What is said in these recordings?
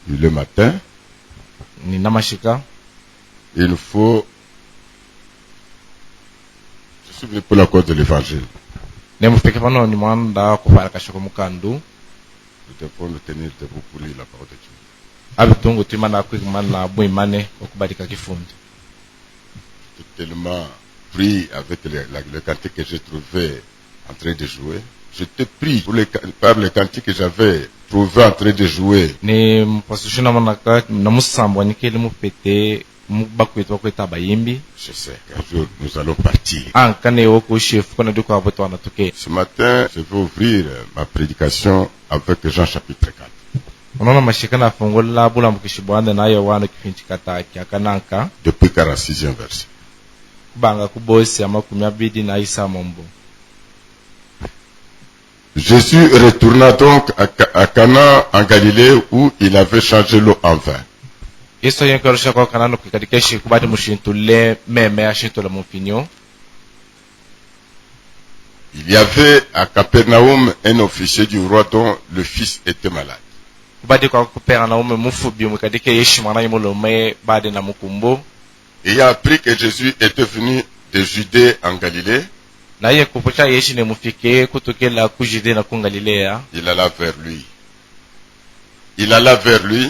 le matin, il faut... Je suis venu pour la cause de l'évangile. Nous devons nous tenir debout pour lire la parole de Dieu. J'ai tellement pris avec le cantique que j'ai trouvé en train de jouer. J'étais pris par le cantique que j'avais trouvé en train de jouer. Je sais qu'un jour nous allons partir. Ce matin, je vais ouvrir ma prédication avec Jean chapitre 4. Depuis 46e verset. Jésus retourna donc à Cana en Galilée où il avait changé l'eau en vin. Il y avait à Capernaum un officier du roi dont le fils était malade. Ayant appris que Jésus était venu de Judée en Galilée, il alla vers lui. Il alla vers lui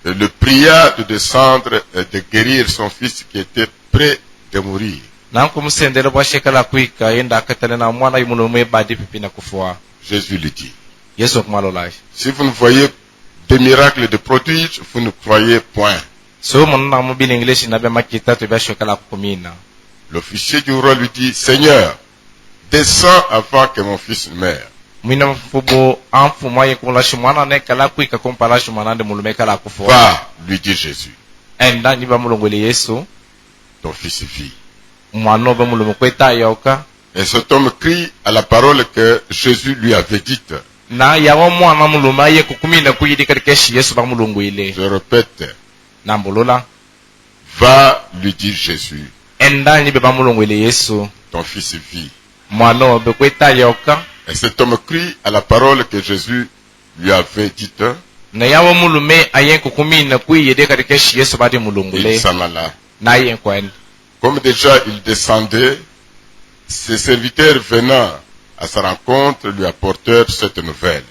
et le pria de descendre et de guérir son fils qui était près de mourir. Jésus lui dit, si vous ne voyez des miracles et des prodiges, vous ne croyez point. L'officier du roi lui dit, Seigneur, descends avant que mon fils meure. Va, lui dit Jésus. Ton fils vit. Et cet homme crie à la parole que Jésus lui avait dite. Je répète. Va, lui dit Jésus. Ton fils vit. Et cet homme crie à la parole que Jésus lui avait dite. Il s'en alla. Comme déjà il descendait, ses serviteurs venant à sa rencontre lui apportèrent cette nouvelle.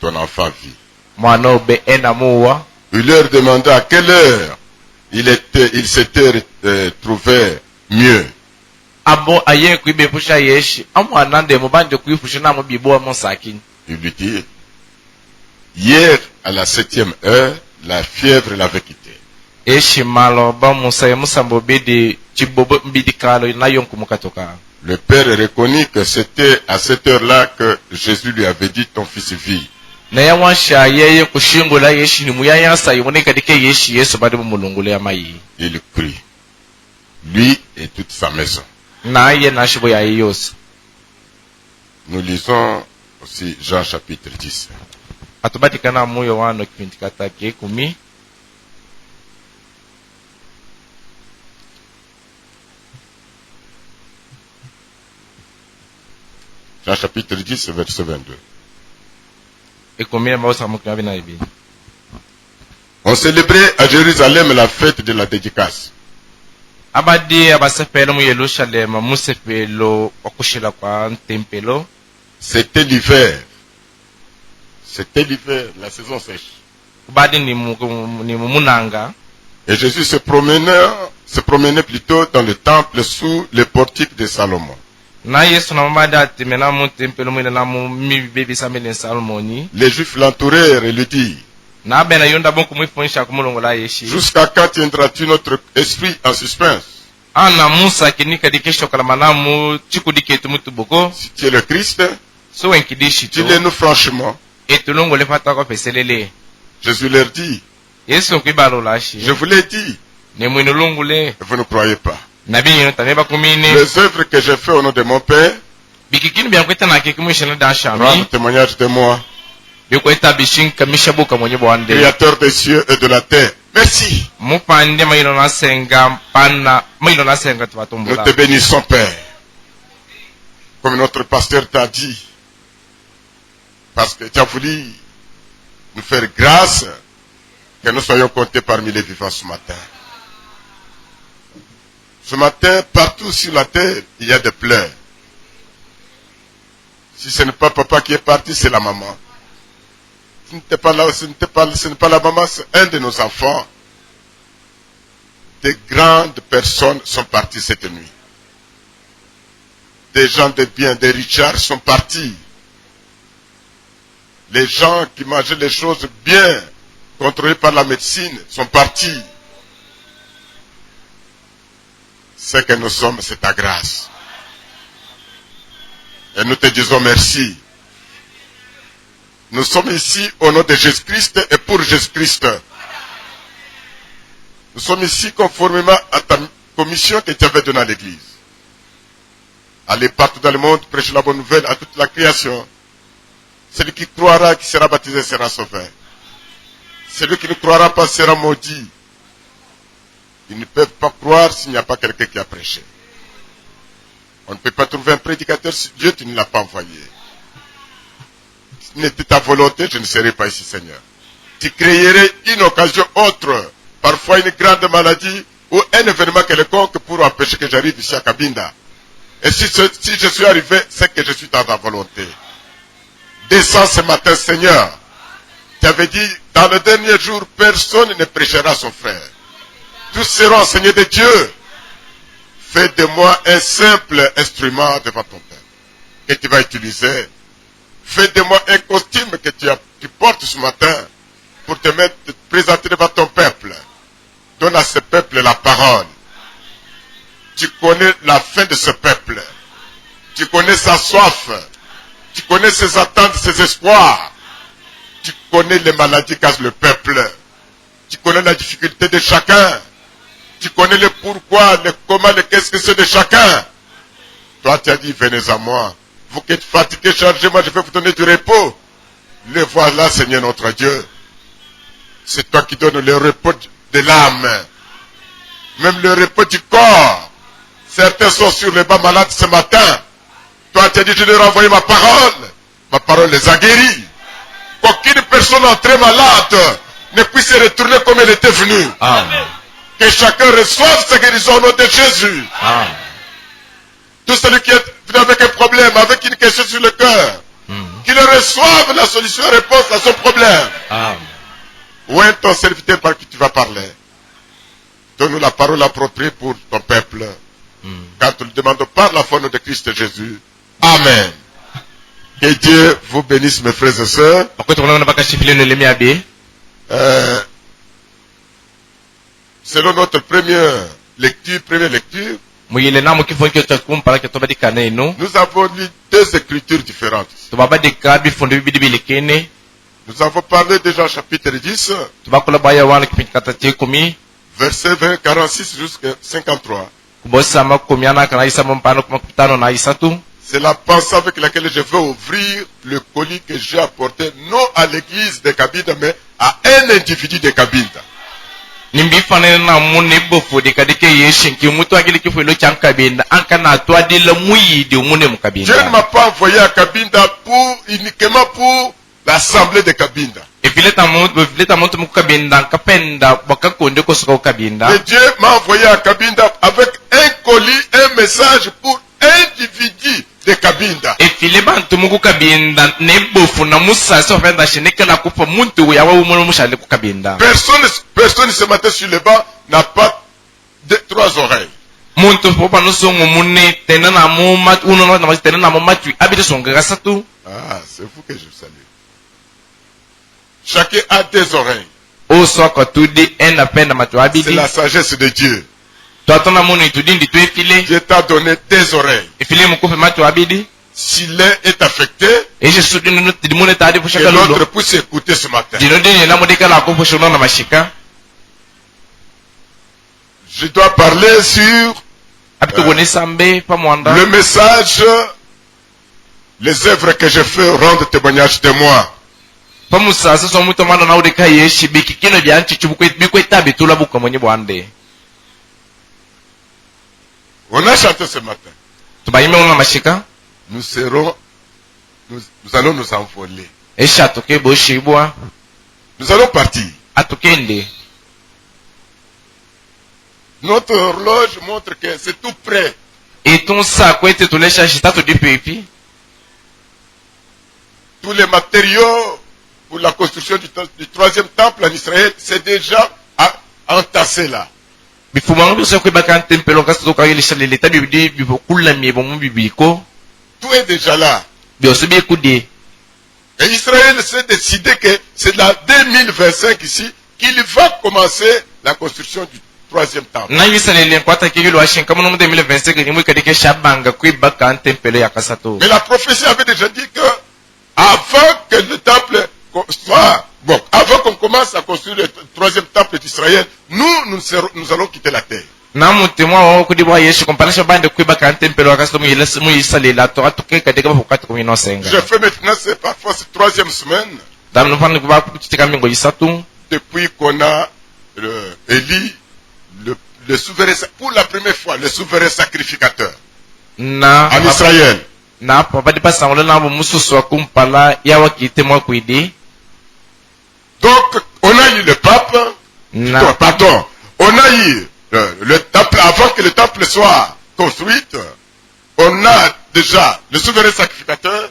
Ton enfant vit. Il leur demanda à quelle heure il s'était trouvé mieux. Il lui dit, hier à la 7e heure, la fièvre l'avait quitté. Le père reconnut que c'était à cette heure-là que Jésus lui avait dit, ton fils vit. Il prie, lui et toute sa maison. Nous lisons aussi Jean chapitre 10. Jean chapitre 10, verset 22. On célébrait à Jérusalem la fête de la dédicace. C'était l'hiver. C'était l'hiver, la saison sèche. Et Jésus se promenait plutôt dans le temple sous les portiques de Salomon. Les Juifs l'entourèrent et lui dirent, jusqu'à quand tiendras-tu notre esprit en suspense? Si tu es le Christ, dis-le-nous franchement. Jésus leur dit, je vous l'ai dit, et vous ne croyez pas. Les œuvres que j'ai faites au nom de mon Père rendent témoignage de moi, Créateur des cieux et de la terre. Merci. Nous te bénissons, Père. Comme notre pasteur t'a dit. Parce que tu as voulu nous faire grâce que nous soyons comptés parmi les vivants ce matin. Ce matin, partout sur la terre, il y a des pleurs. Si ce n'est pas papa qui est parti, c'est la maman. Ce n'est pas la maman, c'est un de nos enfants. Des grandes personnes sont parties cette nuit. Des gens de bien, des richards sont partis. Les gens qui mangeaient les choses bien, contrôlées par la médecine, sont partis. Ce que nous sommes, c'est ta grâce. Et nous te disons merci. Nous sommes ici au nom de Jésus-Christ et pour Jésus-Christ. Nous sommes ici conformément à ta commission que tu avais donnée à l'Église. Allez partout dans le monde, prêcher la bonne nouvelle à toute la création. Celui qui croira, qui sera baptisé, sera sauvé. Celui qui ne croira pas sera maudit. Ils ne peuvent pas croire s'il n'y a pas quelqu'un qui a prêché. On ne peut pas trouver un prédicateur si Dieu tu ne l'as pas envoyé. Si n'était ta volonté, je ne serais pas ici, Seigneur. Tu créerais une occasion autre, parfois une grande maladie ou un événement quelconque pour empêcher que j'arrive ici à Kabinda. Et si je suis arrivé, c'est que je suis dans ta volonté. Descends ce matin, Seigneur. Tu avais dit, dans le dernier jour, personne ne prêchera son frère. Tous seront enseignés de Dieu. Fais de moi un simple instrument devant ton Père que tu vas utiliser. Fais de moi un costume que tu portes ce matin pour te présenter devant ton peuple. Donne à ce peuple la parole. Tu connais la fin de ce peuple. Tu connais sa soif. Tu connais ses attentes, ses espoirs. Tu connais les maladies qu'a le peuple. Tu connais la difficulté de chacun. Tu connais le pourquoi, le comment, le qu'est-ce que c'est de chacun. Toi, tu as dit, venez à moi. Vous qui êtes fatigués, chargés, moi je vais vous donner du repos. Le voilà, Seigneur notre Dieu. C'est toi qui donnes le repos de l'âme. Même le repos du corps. Certains sont sur les bancs malades ce matin. Toi, tu as dit, je leur ai envoyé ma parole. Ma parole les a guéris. Qu'aucune personne entrée malade ne puisse se retourner comme elle était venue. Amen. Que chacun reçoive sa guérison au nom de Jésus. Amen. Tout celui qui est venu avec un problème, avec une question sur le cœur, qu'il reçoive la solution, la réponse à son problème. Amen. Où est ton serviteur par qui tu vas parler? Donne-nous la parole appropriée pour ton peuple. Quand nous le demandons par la foi de Christ Jésus. Amen. Que Dieu vous bénisse, mes frères et sœurs. Selon notre première lecture, nous avons lu deux écritures différentes. Nous avons parlé déjà au chapitre 10, verset 20, 46 jusqu'à 53. C'est la pensée avec laquelle je veux ouvrir le colis que j'ai apporté, non à l'église de Kabinda, mais à un individu de Kabinda. Dieu ne m'a pas envoyé à Kabinda uniquement pour l'assemblée de Kabinda. Et Dieu m'a envoyé à Kabinda avec un colis, un message pour un individu de Kabinda. Personne ce matin sur le banc n'a pas trois oreilles. Ah, c'est vous que je salue. Chacun a des oreilles. C'est la sagesse de Dieu. Dieu t'a donné des oreilles. Si l'un est affecté, que l'autre puisse écouter ce matin. Je dois parler sur le message, les œuvres que je fais rendent témoignage de moi. On a chanté ce matin. nous allons nous envoler. Nous allons partir. Notre horloge montre que c'est tout prêt. Tous les matériaux pour la construction du troisième temple en Israël, c'est déjà entassé là. Tout est déjà là. Et Israël s'est décidé que c'est la 2025 ici qu'il va commencer la construction du troisième temple. Mais la prophétie avait déjà dit que avant que le temple soit avant qu'on commence à construire le troisième temple d'Israël, nous allons quitter la terre. Je fais maintenant parfois cette troisième semaine depuis qu'on a élu le souverain, pour la première fois, le souverain sacrificateur en Israël. Donc, on a eu le pape, pardon, on a eu le temple, avant que le temple soit construit, on a déjà le souverain sacrificateur.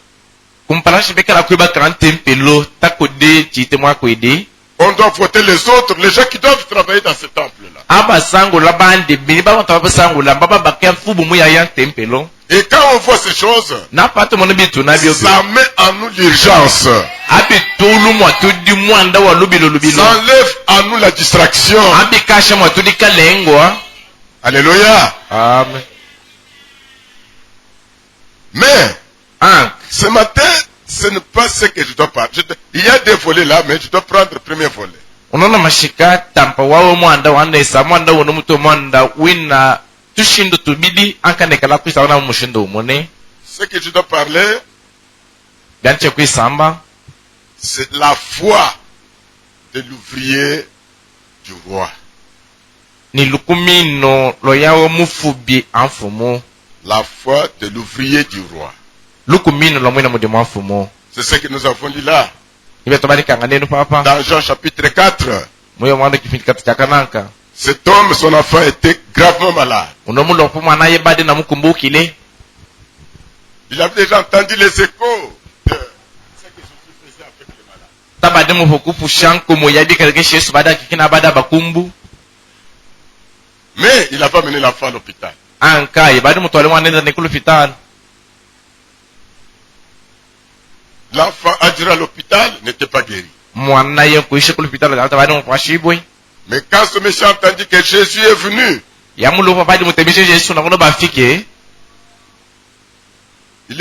On doit voter les autres, les gens qui doivent travailler dans ce temple-là. Et quand on voit ces choses, ça met en nous l'urgence. Ça enlève en nous la distraction. Alléluia. Amen. Mais, ce matin, ce n'est pas ce que je dois parler. Il y a des volets là, mais je dois prendre le premier volet. Ce que je dois parler, c'est la foi de l'ouvrier du roi. La foi de l'ouvrier du roi. C'est ce que nous avons dit là. Dans Jean chapitre 4. Cet homme, son enfant était gravement malade. Il avait déjà entendu les échos de ce que Jésus faisait avec les malades. Mais il n'a pas mené l'enfant à l'hôpital. L'enfant à l'hôpital n'était pas guéri. Mais quand ce monsieur a entendu que Jésus est venu, il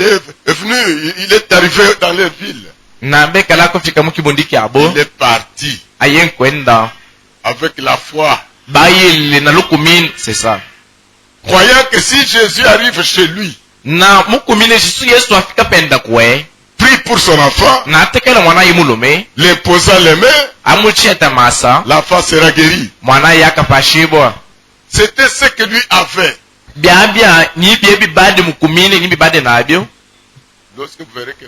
est venu, il est arrivé dans leur ville. Il est parti avec la foi. C'est ça. Croyant que si Jésus arrive chez lui, prie pour son enfant, l'imposant les mains, l'enfant sera guéri. C'était ce que lui avait. Lorsque vous verrez que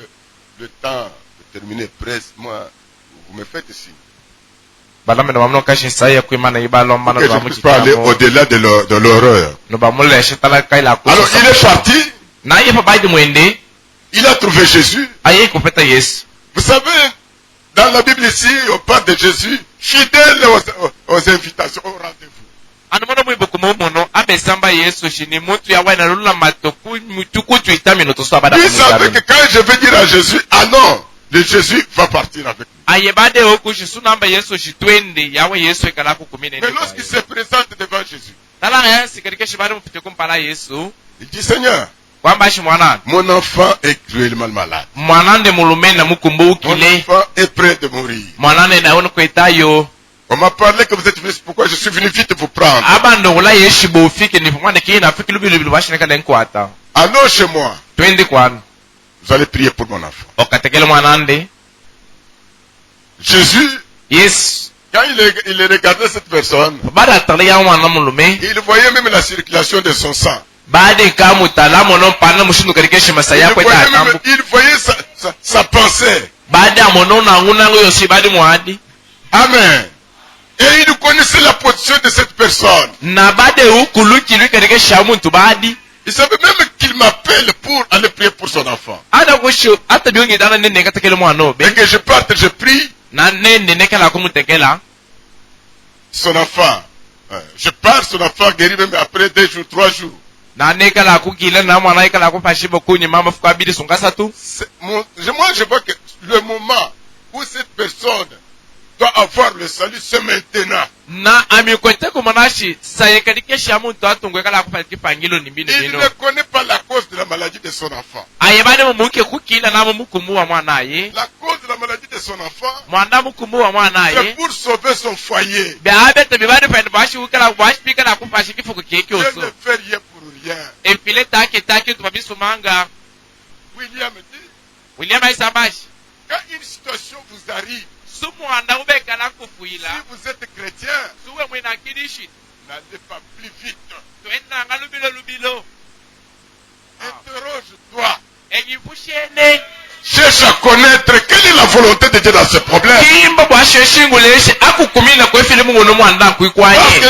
le temps de terminer presse, moi, vous me faites signe. Que je ne puisse pas aller au-delà de l'horreur. Alors il est parti. Il a trouvé Jésus. Vous savez, dans la Bible ici, on parle de Jésus fidèle aux invitations, au rendez-vous. Il savait que quand je vais dire à Jésus, ah non, le Jésus va partir avec nous. Mais lorsqu'il se présente devant Jésus, il dit, Seigneur, mon enfant est cruellement malade. Mon enfant est près de mourir. On m'a parlé que vous êtes venu, c'est pourquoi je suis venu vite vous prendre. Allons chez moi. Vous allez prier pour mon enfant. Jésus, quand il regardait cette personne, il voyait même la circulation de son sang. Il voyait sa pensée. Amen. Et il connaissait la position de cette personne. Il savait même qu'il m'appelle pour aller prier pour son enfant. Et que je parte, je prie. Son enfant. Je pars, son enfant guérit même après 2 jours, 3 jours. Moi, je vois que le moment où cette personne doit avoir le salut, c'est maintenant. Il ne connaît pas la cause de la maladie de son enfant. La cause de la maladie de son enfant, c'est pour sauver son foyer. Je ne fais rien pour rien. William dit, quand une situation vous arrive, si vous êtes chrétien, n'allez pas plus vite. Interroge-toi. Cherche à connaître quelle est la volonté de Dieu dans ce problème. Parce que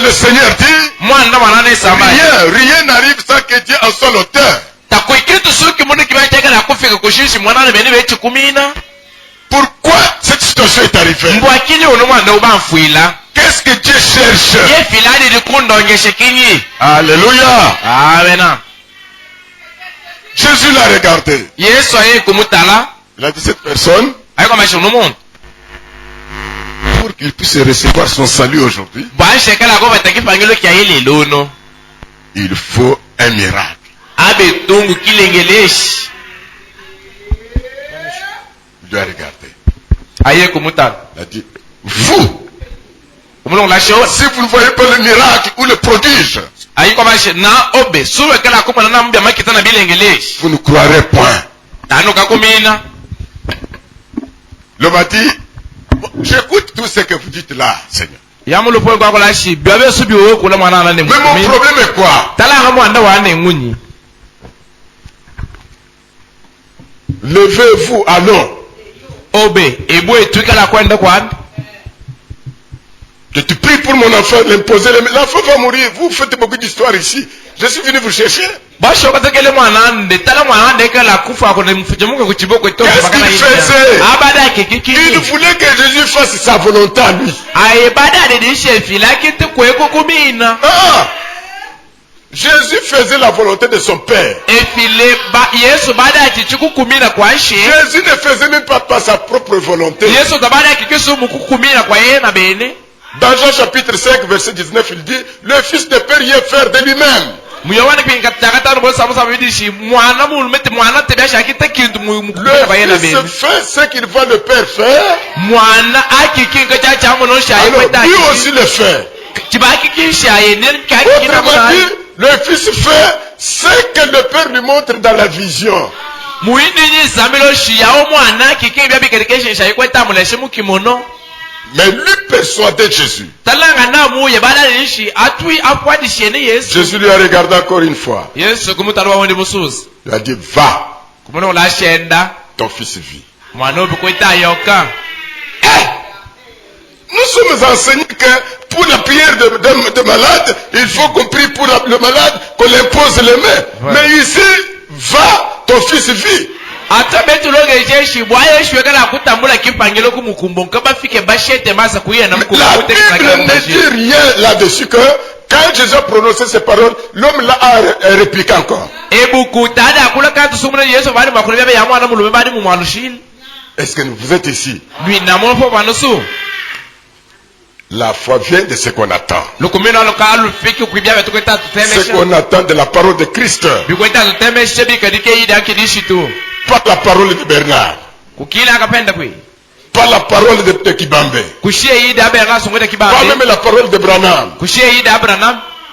le Seigneur dit, rien n'arrive sans que Dieu en soit l'auteur. Pourquoi cette situation est arrivée? Qu'est-ce que Dieu cherche? Alléluia. Amen. Jésus l'a regardé. Il a dit cette personne, pour qu'il puisse recevoir son salut aujourd'hui, il faut un miracle. Il doit regarder. Il a dit, vous, si vous ne voyez pas le miracle ou le prodige, vous ne croirez point. L'homme a dit, j'écoute tout ce que vous dites là, Seigneur. Mais mon problème est quoi? Levez-vous, allons. Que tu pries pour mon enfant, l'imposer. L'enfant va mourir. Vous faites beaucoup d'histoires ici. Je suis venu vous chercher. Qu'est-ce qu'il faisait? Il voulait que Jésus fasse sa volonté à lui. Jésus faisait la volonté de son Père. Jésus ne faisait même pas sa propre volonté. Dans Jean chapitre 5 verset 19 il dit, le Fils ne peut rien faire de lui-même. Le Fils fait ce qu'il voit le Père faire. Alors lui aussi le fait. Autrement dit, le Fils fait ce que le Père lui montre dans la vision. Mais lui persuadait Jésus. Jésus lui a regardé encore une fois. Il a dit, va. Ton fils vit. Nous sommes enseignés que pour la prière de malade, il faut qu'on prie pour le malade, qu'on impose les mains. Ouais. Mais ici, va, ton fils vit. La Bible ne dit rien là-dessus que quand Jésus a prononcé ces paroles, l'homme là a répliqué encore. Est-ce que vous êtes ici? La foi vient de ce qu'on attend. Ce qu'on attend de la parole de Christ. Pas la parole de Bernard. Pas la parole de Kibambe. Pas même la parole de Branham.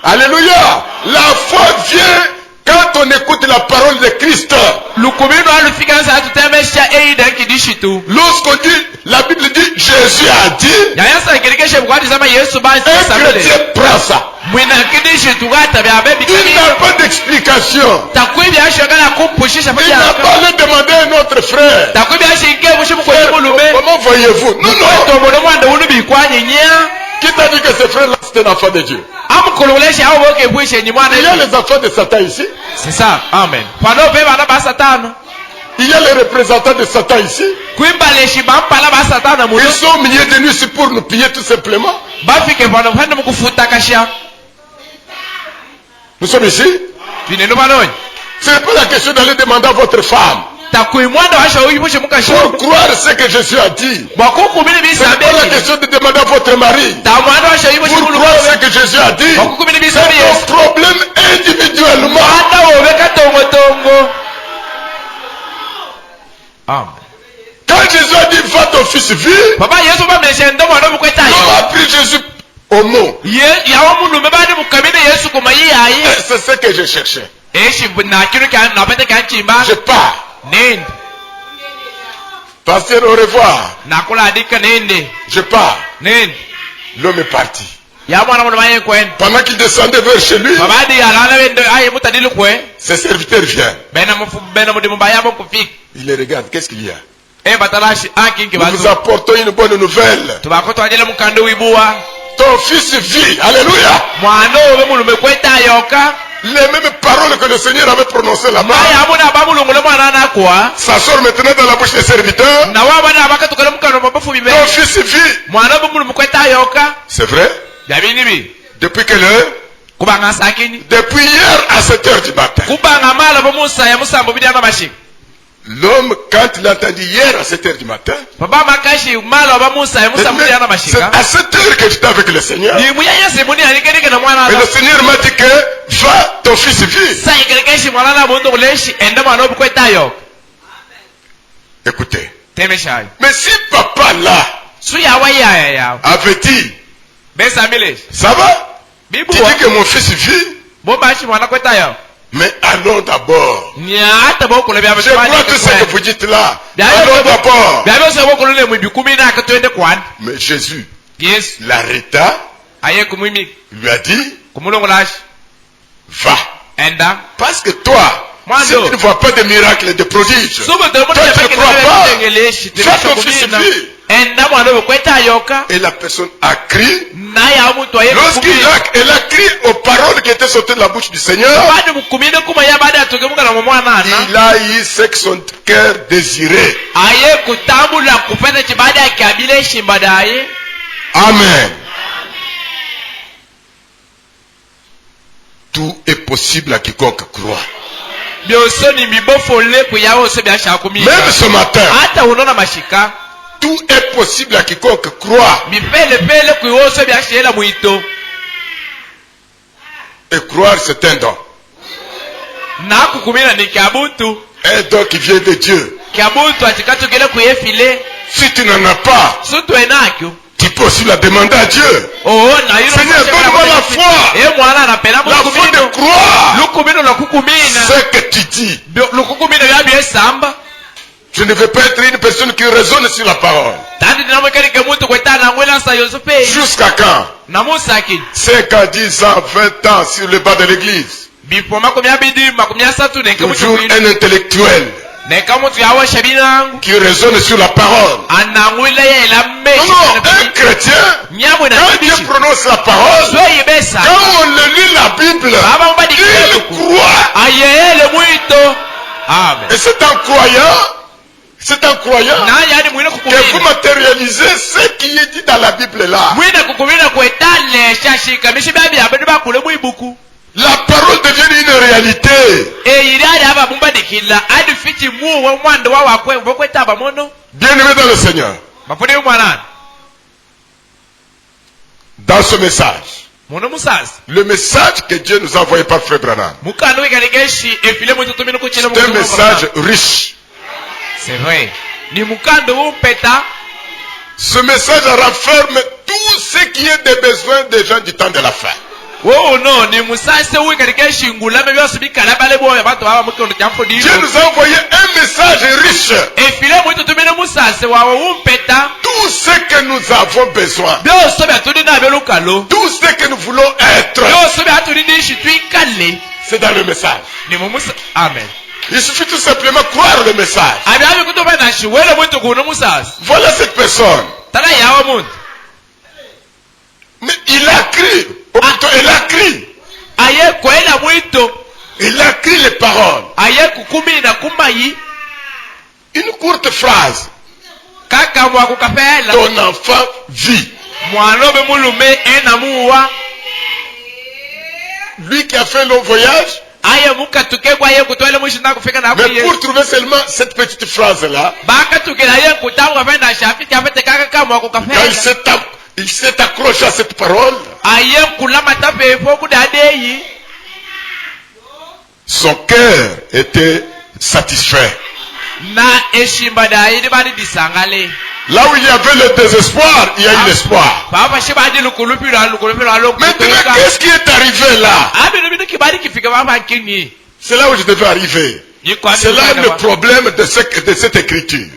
Alléluia. La foi vient quand on écoute la parole de Christ. Lorsqu'on dit, la Bible dit, Jésus a dit, un chrétien prend ça. Il n'a pas d'explication. Il n'a pas allé demander à un autre frère. Comment voyez-vous? Non. Qui t'a dit que ce frère-là c'est un enfant de Dieu? Il y a les enfants de Satan ici. C'est ça. Amen. Il y a les représentants de Satan ici. Ils sont au milieu de nous ici pour nous piller tout simplement. Nous sommes ici. Ce n'est pas la question d'aller demander à votre femme pour croire ce que Jésus a dit. Ce n'est pas la question de demander à votre mari pour croire ce que Jésus a dit. C'est un problème individuellement. Amen. Quand Jésus a dit va ton fils vit, on a pris Jésus au mot. C'est ce que je cherchais. Je pars. Pasteur, au revoir. Je pars. L'homme est parti. Pendant qu'il descendait vers chez lui, ses serviteurs viennent. Il les regarde. Qu'est-ce qu'il y a? Nous vous apportons une bonne nouvelle. Ton fils vit. Alléluia. Les mêmes paroles que le Seigneur avait prononcées là-bas, ça sort maintenant dans la bouche des serviteurs. Ton fils vit. C'est vrai? Depuis quelle heure? Depuis hier à 7h du matin. L'homme, quand il a entendu hier à 7h du matin, c'est à 7h que j'étais avec le Seigneur. Et le Seigneur m'a dit que va, ton fils vit. Écoutez. Mais si papa là avait dit, ça va? Tu dis que mon fils vit? Mais allons d'abord. Je crois que ce que vous dites là. Allons d'abord. Mais Jésus l'arrêta. Il lui a dit, va. Parce que toi, si tu ne vois pas de miracles, de prodiges, toi tu ne crois pas, va ton fils vit. Et la personne a crié. Lorsqu'il a crié aux paroles qui étaient sorties de la bouche du Seigneur, il a eu ce que son cœur désirait. Amen. Tout est possible à quiconque croit. Même ce matin, tout est possible à quiconque croit. Et croire, c'est un don. Un don qui vient de Dieu. Si tu n'en as pas, tu peux aussi la demander à Dieu. Seigneur, donne-moi la foi. La foi de croire ce que tu dis. Je ne veux pas être une personne qui raisonne sur la parole. Jusqu'à quand? 5 ans, 10 ans, 20 ans sur le bas de l'église. Toujours un intellectuel qui raisonne sur la parole. Non, un chrétien, quand Dieu prononce la parole, quand on le lit la Bible, il croit. Et c'est en croyant que vous matérialisez ce qui est dit dans la Bible là. La parole devient une réalité. Bien-aimé dans le Seigneur, dans ce message, le message que Dieu nous a envoyé par Frère Branham, c'est un message riche. C'est vrai. Ce message renferme tout ce qui est des besoins des gens du temps de la fin. Dieu nous a envoyé un message riche. Tout ce que nous avons besoin, tout ce que nous voulons être, c'est dans le message. Amen. Il suffit tout simplement croire le message. Voilà cette personne. Mais il a cru. Ou plutôt, elle a cru. Il a cru les paroles. Une courte phrase. Ton enfant vit. Lui qui a fait un long voyage. Mais pour trouver seulement cette petite phrase-là, il s'est accroché à cette parole. Son cœur était satisfait. Là où il y avait le désespoir, il y a eu l'espoir. Maintenant, qu'est-ce qui est arrivé là? C'est là où je devais arriver. C'est là le problème de cette écriture.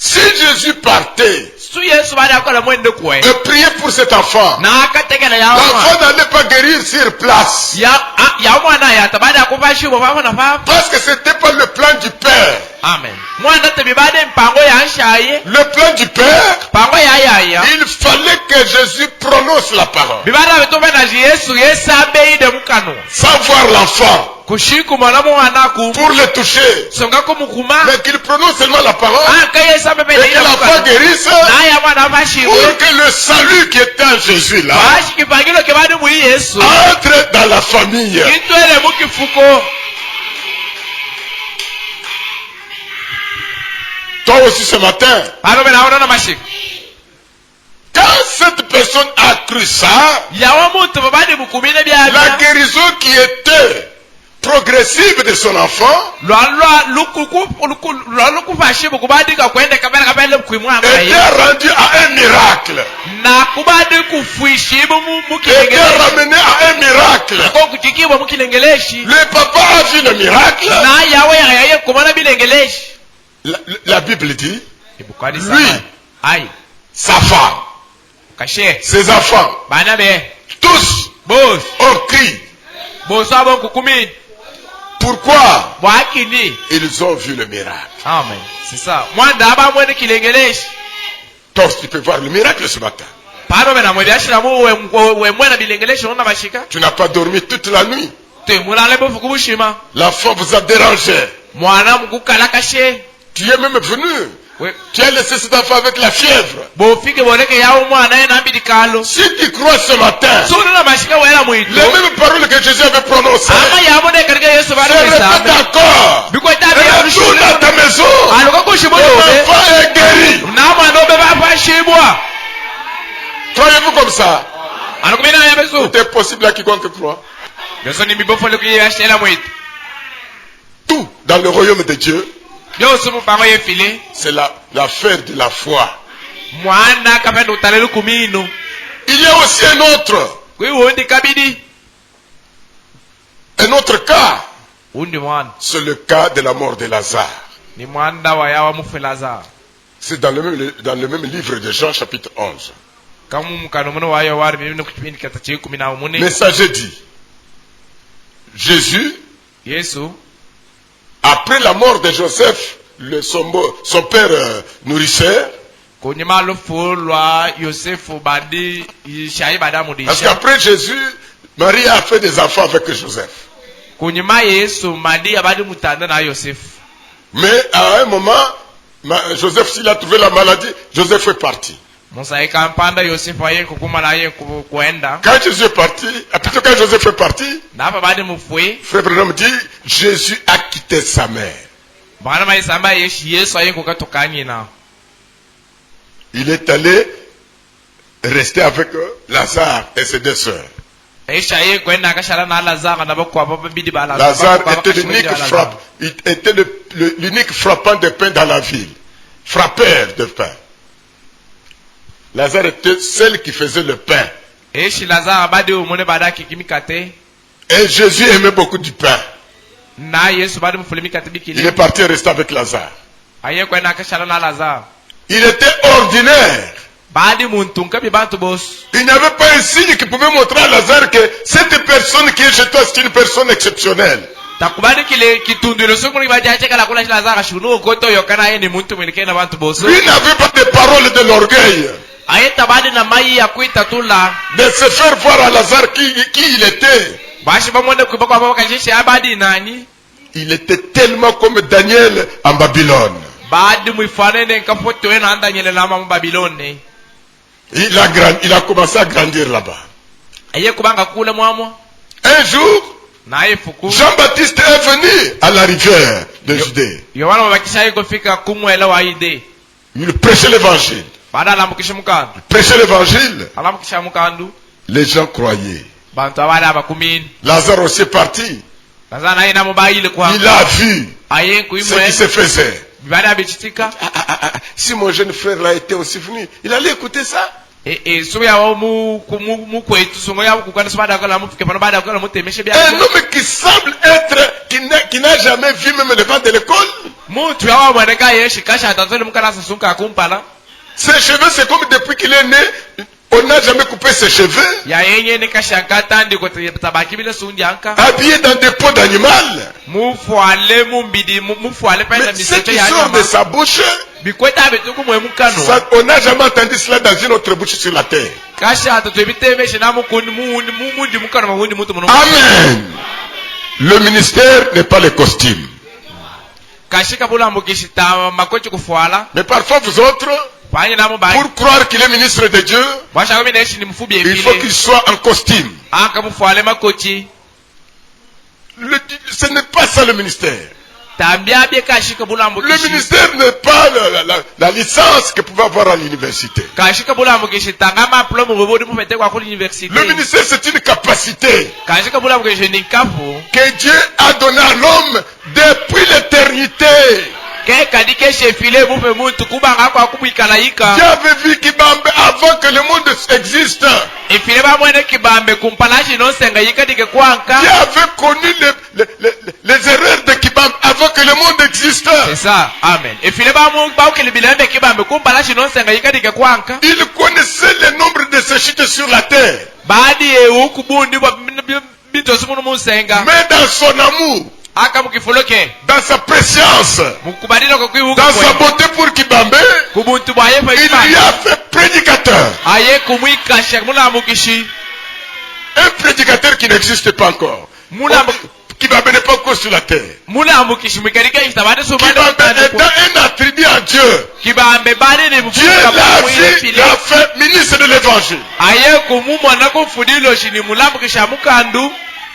Si Jésus partait et priait pour cet enfant, l'enfant n'allait pas guérir sur place. Parce que ce n'était pas le plan du Père. Amen. Le plan du Père, il fallait que Jésus prononce la parole. Sans voir l'enfant. Pour le toucher. Mais qu'il prononce seulement la parole. Et que l'enfant guérisse. Pour que le salut qui était en Jésus là entre dans la famille. Toi aussi ce matin. Quand cette personne a cru ça, la guérison qui était progressive de son enfant était rendue à un miracle. Était ramenée à un miracle. Le papa a vu le miracle. La Bible dit, lui, sa femme, ses enfants, tous ont crié. Pourquoi? Ils ont vu le miracle. Amen. C'est ça. Toi, tu peux voir le miracle ce matin. Tu n'as pas dormi toute la nuit. L'enfant vous a dérangé. Tu es même venu. Oui. Tu as laissé cet enfant avec la fièvre. Si tu crois ce matin, les mêmes paroles que Jésus avait prononcées, se répètent encore. Retourne à ta maison. L'enfant est guéri. Croyez-vous comme ça? Tout est possible à quiconque croit. Tout dans le royaume de Dieu, c'est l'affaire de la foi. Il y a aussi un autre cas. C'est le cas de la mort de Lazare. C'est dans le même livre de Jean chapitre 11. Messager dit, Jésus, après la mort de Joseph, son père nourrisseur, parce qu'après Jésus, Marie a fait des enfants avec Joseph. Mais à un moment, Joseph, s'il a trouvé la maladie, Joseph est parti. Quand Jésus est parti, plutôt quand Joseph est parti, Frère Branham dit, Jésus a quitté sa mère. Il est allé rester avec Lazare et ses deux sœurs. Lazare était l'unique frappant de pain dans la ville. Frappeur de pain. Lazare était celle qui faisait le pain. Et Jésus aimait beaucoup du pain. Il est parti rester avec Lazare. Il était ordinaire. Il n'y avait pas un signe qui pouvait montrer à Lazare que cette personne qui est chez toi, c'est une personne exceptionnelle. Il n'avait pas de parole de l'orgueil. De se faire voir à Lazare qui il était. Il était tellement comme Daniel en Babylone. Il a commencé à grandir là-bas. Un jour, Jean-Baptiste est venu à la rivière de Judée. Il prêchait l'évangile. Les gens croyaient. Lazare aussi est parti. Il a vu ce qui se faisait. Si mon jeune frère là était aussi venu, il allait écouter ça. Un homme qui semble être, qui n'a jamais vu même le banc de l'école. Ses cheveux, c'est comme depuis qu'il est né, on n'a jamais coupé ses cheveux. Habillé dans des peaux d'animal. Mais ce qui sort de sa bouche, on n'a jamais entendu cela dans une autre bouche sur la terre. Amen. Le ministère n'est pas le costume. Mais parfois vous autres, pour croire qu'il est ministre de Dieu, il faut qu'il soit en costume. Ce n'est pas ça le ministère. Le ministère n'est pas la licence que pouvait avoir à l'université. Le ministère, c'est une capacité que Dieu a donnée à l'homme depuis l'éternité. Dieu avait vu Kibambe avant que le monde existe. Dieu avait connu les erreurs de Kibambe avant que le monde existe. C'est ça, amen. Il connaissait le nombre de ses chutes sur la terre. Mais dans son amour, dans sa préscience, dans sa beauté pour Kibambe, il lui a fait prédicateur. Un prédicateur qui n'existe pas encore. Kibambe n'est pas encore sur la terre. Kibambe étant un attribut à Dieu. Dieu l'a fait ministre de l'évangile.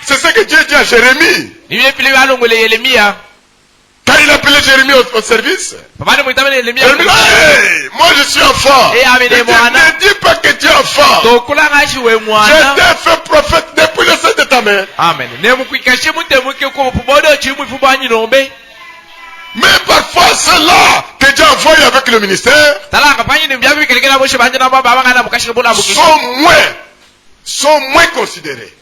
C'est ça que Dieu dit à Jérémie. Quand il appelait Jérémie au service, Jérémie dit, hey, moi je suis enfant. Ne dis pas que tu es enfant. Je t'ai fait prophète depuis le sein de ta mère. Amen. Mais parfois c'est là que Dieu envoie avec le ministère sont moins considérés.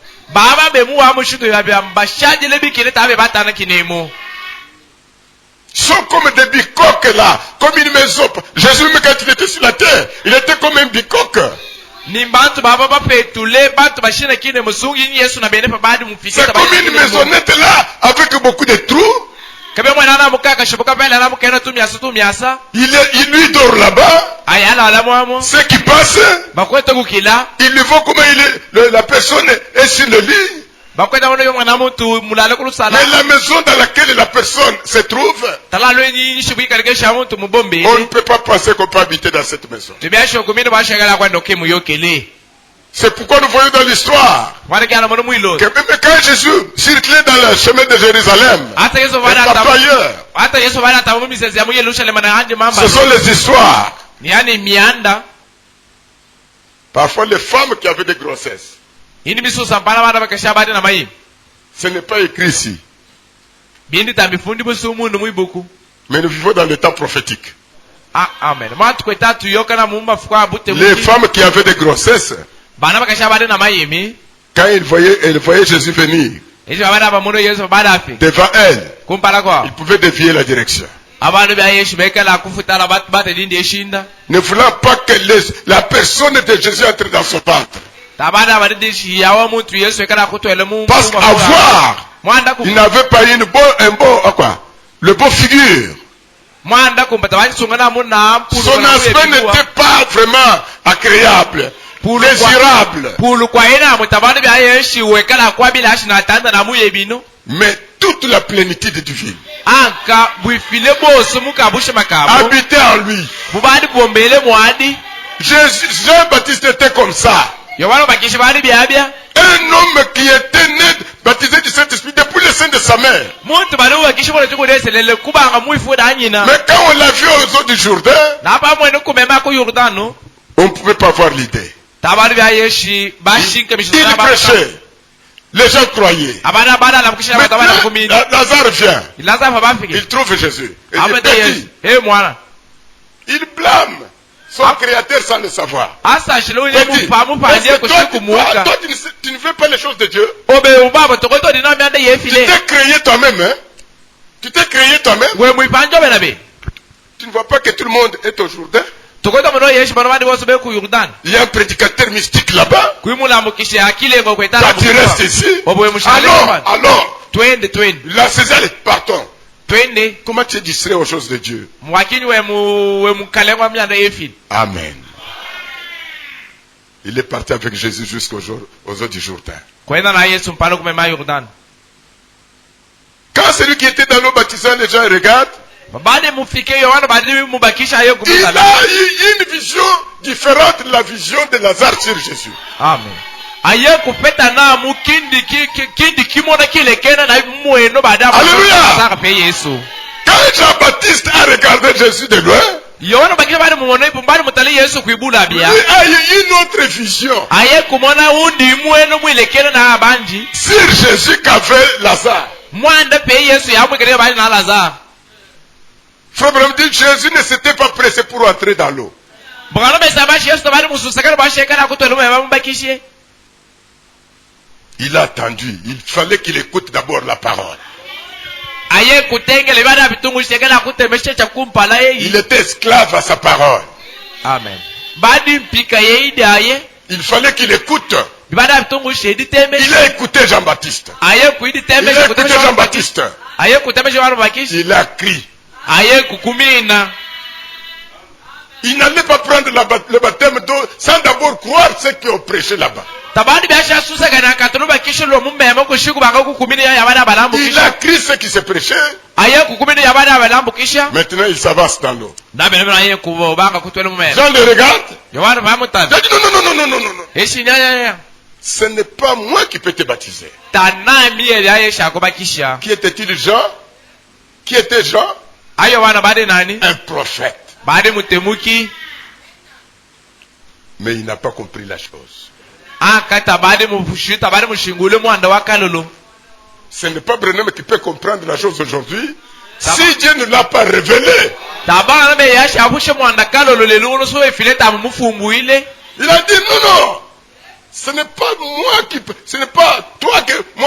Sont comme des bicoques là, comme une maison. Jésus, même quand il était sur la terre, il était comme un bicoque. C'est comme une maisonnette là, avec beaucoup de trous. Il lui dort là-bas. Ce qui passe, il lui voit comment la personne est sur le lit. Mais la maison dans laquelle la personne se trouve, on ne peut pas penser qu'on peut habiter dans cette maison. C'est pourquoi nous voyons dans l'histoire que même quand Jésus circulait dans le chemin de Jérusalem, et partout ailleurs, ce sont les histoires. Parfois les femmes qui avaient des grossesses. Ce n'est pas écrit ici. Mais nous vivons dans le temps prophétique. Les femmes qui avaient des grossesses, quand elles voyaient Jésus venir, devant elle, il pouvait dévier la direction. Ne voulant pas que la personne de Jésus entre dans son ventre. Parce qu'avoir, il n'avait pas le beau figure. Son aspect n'était pas vraiment agréable, désirable. Mais toute la plénitude divine habitait en lui. Jean-Baptiste était comme ça. Un homme qui était né, baptisé du Saint-Esprit depuis le sein de sa mère. Mais quand on l'a vu aux eaux du Jourdain, on ne pouvait pas avoir l'idée. Il prêchait. Les gens croyaient. Maintenant, Lazare vient. Il trouve Jésus. Il blâme son créateur sans le savoir. Toi, tu ne fais pas les choses de Dieu. Tu t'es créé toi-même. Hein? Tu t'es créé toi-même. Tu ne vois pas que tout le monde est au Jourdain. Il y a un prédicateur mystique là-bas. Toi, tu restes ici. Alors, la César, partons. Comment tu es distrait aux choses de Dieu? Amen. Il est parti avec Jésus jusqu'aux eaux du Jourdain. Quand celui qui était dans l'eau baptisant, les gens regardent. Il a une vision différente de la vision de Lazare sur Jésus. Amen. Alléluia. Quand Jean-Baptiste a regardé Jésus de loin, il a une autre vision sur Jésus qu'avait Lazare. Frère Branham dit Jésus ne s'était pas pressé pour entrer dans l'eau. Il a attendu. Il fallait qu'il écoute d'abord la parole. Il était esclave à sa parole. Amen. Il fallait qu'il écoute. Il a écouté Jean-Baptiste. Il a crié. Il n'allait pas prendre le baptême d'eau sans d'abord croire ce qu'on prêchait là-bas. Il a crié ce qui se prêchait. Maintenant il s'avance dans l'eau. Jean le regarde. Il dit non. Ce n'est pas moi qui peux te baptiser. Qui était-il Jean? Qui était Jean? Un prophète. Mais il n'a pas compris la chose. Ce n'est pas Branham qui peut comprendre la chose aujourd'hui. Si Dieu ne l'a pas révélé. Il a dit non. Ce n'est pas moi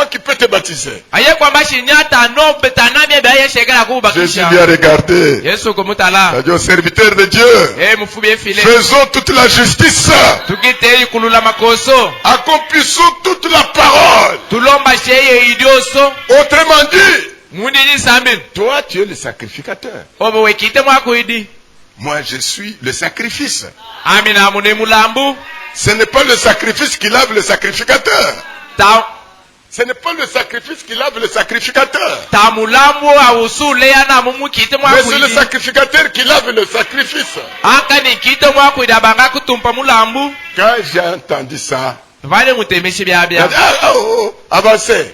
qui peux te baptiser. Jésus lui a regardé. Il a dit au serviteur de Dieu, faisons toute la justice. Accomplissons toute la parole. Autrement dit, toi tu es le sacrificateur. Moi je suis le sacrifice. Ce n'est pas le sacrifice qui lave le sacrificateur. Ce n'est pas le sacrifice qui lave le sacrificateur. Mais c'est le sacrificateur qui lave le sacrifice. Quand j'ai entendu ça, avancez.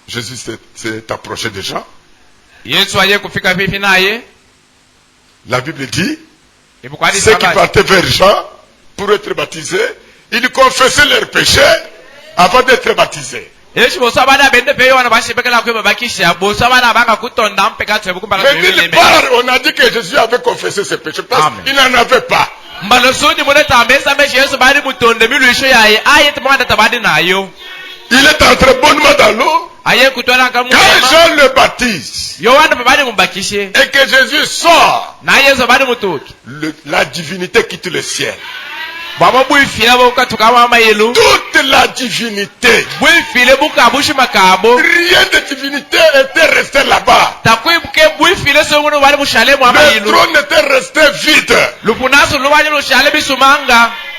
Jésus s'est approché des gens. La Bible dit, ceux qui partaient vers Jean pour être baptisés, ils confessaient leurs péchés avant d'être baptisés. Mais nulle part on a dit que Jésus avait confessé ses péchés parce qu'il n'en avait pas. Il est entré bonnement dans l'eau. Quand Jean le baptise et que Jésus sort, la divinité quitte le ciel. Toute la divinité. Rien de divinité était resté là-bas. Le trône était resté vide.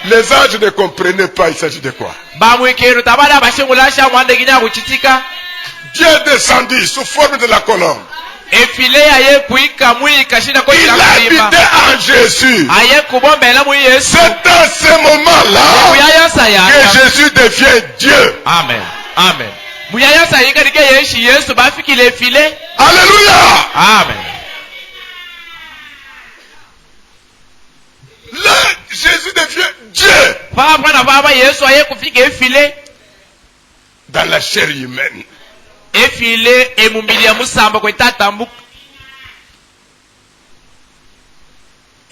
Les anges ne comprenaient pas il s'agit de quoi. Dieu est descendu sous forme de la colombe. Il habitait en Jésus. C'est à ce moment-là que Jésus devient Dieu. Amen. Amen. Alléluia. Amen. Là, Jésus devient Dieu. Dans la chair humaine.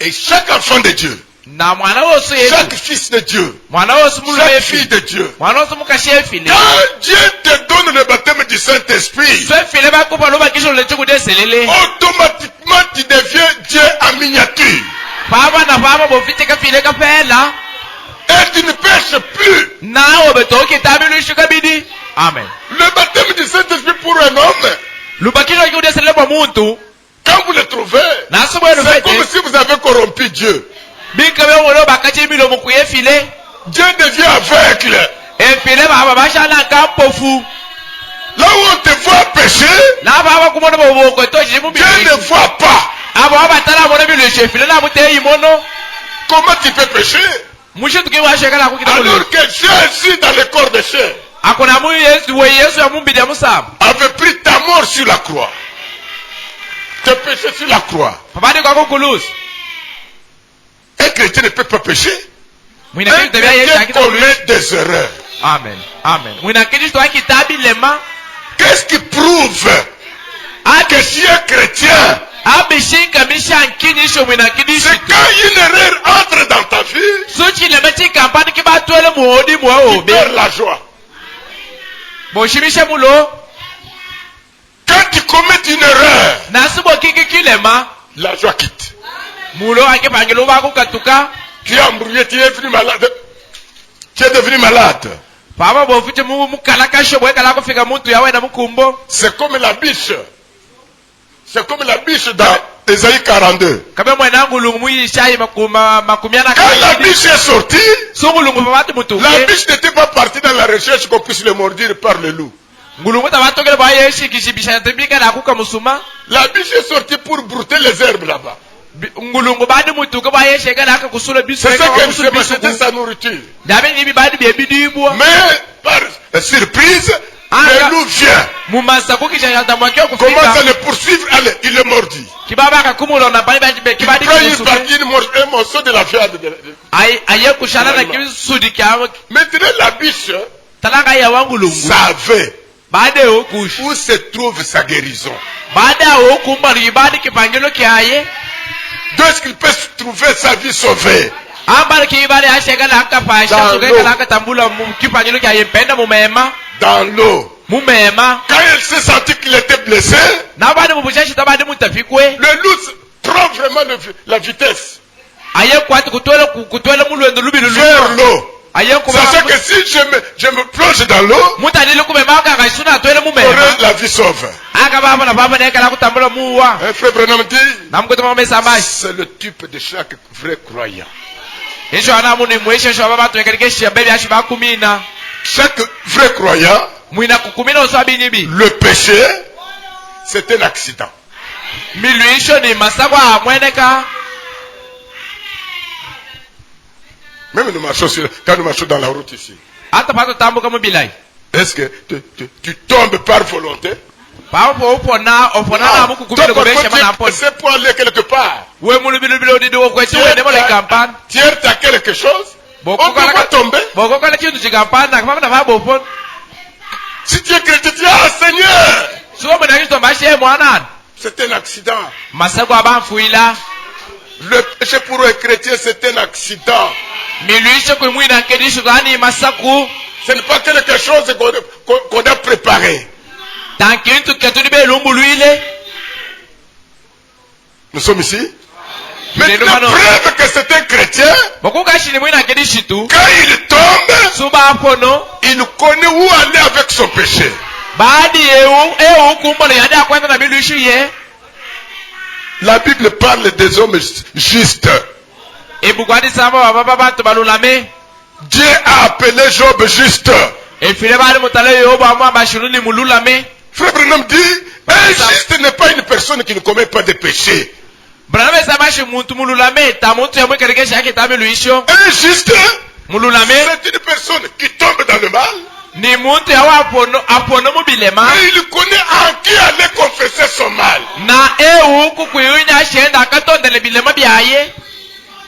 Et chaque enfant de Dieu, chaque fils de Dieu, chaque fille de Dieu, quand Dieu te donne le baptême du Saint-Esprit, automatiquement tu deviens Dieu en miniature. Et tu ne pêches plus. Amen. Le baptême du Saint-Esprit pour un homme, quand vous le trouvez, c'est comme si vous avez corrompu Dieu. Dieu devient aveugle. Là où on te voit pécher, Dieu ne voit pas. Comment tu peux pécher? Alors que Jésus dans le corps de chair avait pris ta mort sur la croix. Tes péchés sur la croix. Un chrétien ne peut pas pécher. Un chrétien commet des erreurs. Amen. Amen. Qu'est-ce qui prouve que tu es chrétien? C'est quand une erreur entre dans ta vie, tu perds la joie. Quand tu commets une erreur, la joie quitte. Tu es embrouillé, tu es devenu malade. Tu es devenu malade. C'est comme la biche. C'est comme la biche dans Ésaïe 42. Quand la biche est sortie, la biche n'était pas partie dans la recherche qu'on puisse le mordre par le loup. La biche est sortie pour brouter les herbes là-bas. C'est ça qu'elle fait, c'était sa nourriture. Mais par surprise, le loup vient. Commence à le poursuivre, allez, il le mordit. Il prend un morceau de la viande. Maintenant la biche savait où se trouve sa guérison. D'où est-ce qu'il peut trouver sa vie sauvée? Dans l'eau. Quand il s'est senti qu'il était blessé, le loup prend vraiment la vitesse vers l'eau. Sachant que si je me plonge dans l'eau, j'aurai la vie sauve. Frère Branham dit, c'est le type de chaque vrai croyant. Chaque vrai croyant, le péché, c'est un accident. Même nous marchons quand nous marchons dans la route ici. Est-ce que tu tombes par volonté? C'est pour aller quelque part. Tiens, tu as quelque chose? On ne peut pas tomber. Si tu es chrétien, tu as Seigneur. C'est un accident. Le péché pour un chrétien, c'est un accident. Ce n'est pas quelque chose qu'on a préparé. Nous sommes ici. Mais la preuve que c'est un chrétien, quand il tombe, il connaît où aller avec son péché. La Bible parle des hommes justes. Dieu a appelé Job juste. Frère Branham dit, un juste n'est pas une personne qui ne commet pas de péché. Un juste, c'est une personne qui tombe dans le mal. Mais il connaît en qui aller confesser son mal.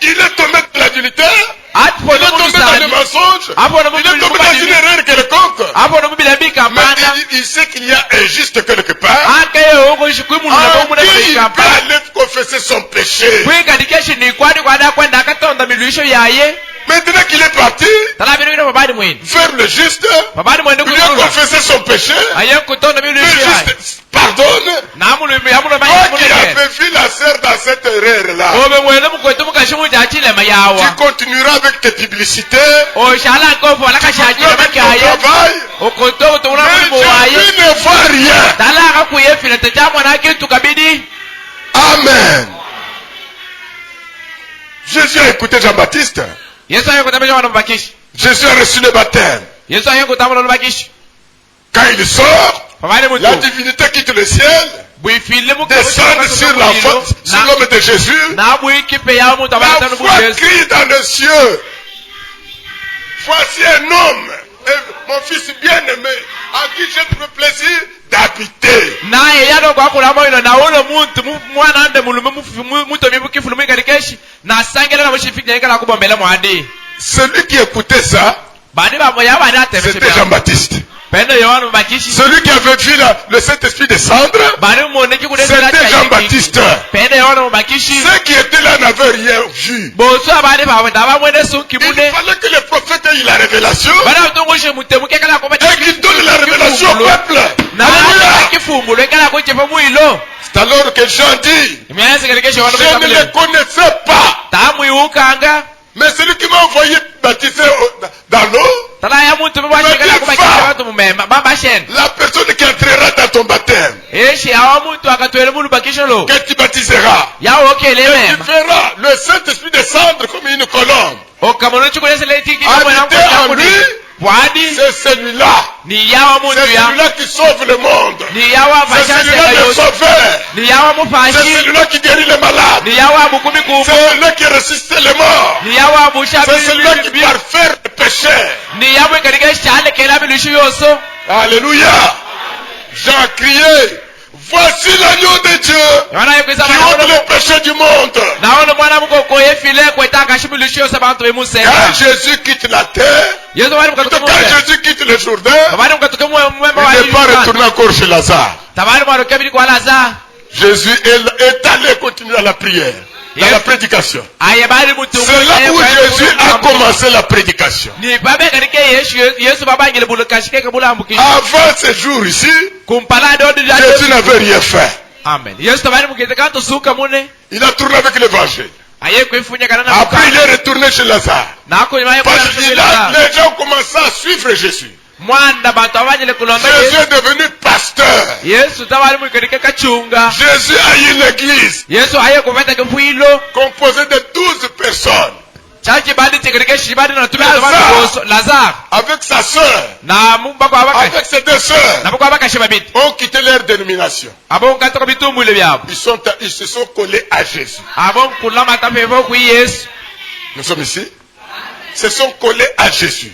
Il est tombé dans l'adultère. Il est tombé dans le mensonge. Il est tombé dans une erreur quelconque. Mais il sait qu'il y a un juste quelque part. Il peut aller confesser son péché. Maintenant qu'il est parti vers le juste, il a confessé son péché. Le juste pardonne. Toi qui avais vu la sœur dans cette erreur-là, tu continueras avec tes publicités, tu continueras avec ton travail, mais tu ne vois rien. Amen. Jésus a écouté Jean-Baptiste. Jésus a reçu le baptême. Quand il sort, la divinité quitte le ciel, descend sur la faute, sur l'homme de Jésus. La voix crie dans le cieux. Voici un homme, mon fils bien-aimé, à qui j'ai le plaisir d'habiter. Celui qui écoutait ça, c'était Jean-Baptiste. Celui qui avait vu le Saint-Esprit descendre, c'était Jean-Baptiste. Ceux qui étaient là n'avaient rien vu. Il fallait que le prophète ait la révélation et qu'il donne la révélation au peuple. C'est alors que Jean dit, je ne les connaissais pas. Mais celui qui m'a envoyé baptiser dans l'eau, la personne qui entrera dans ton baptême, que tu baptiseras, et tu verras le Saint-Esprit descendre comme une colombe. Habiter en lui, c'est celui-là. C'est celui-là qui sauve le monde. C'est celui-là le sauveur. C'est celui-là qui guérit les malades. C'est celui-là qui ressuscite les morts. C'est celui-là qui parfait le péché. Alléluia. Jean a crié, voici l'agneau de Dieu qui ôte le péché du monde. Quand Jésus quitte la terre, quand Jésus quitte le Jourdain, il n'est pas retourné encore chez Lazare. Jésus est allé continuer à la prière, dans la prédication. C'est là où Jésus a commencé la prédication. Avant ce jour ici, Jésus n'avait rien fait. Amen. Il a tourné avec l'évangile. Après, il est retourné chez Lazare. Parce que les gens ont commencé à suivre Jésus. Jésus est devenu pasteur. Jésus a eu l'église composée de 12 personnes. Lazare, avec sa soeur, avec ses deux sœurs, ont quitté leur dénomination. Ils se sont collés à Jésus. Nous sommes ici. Ils se sont collés à Jésus.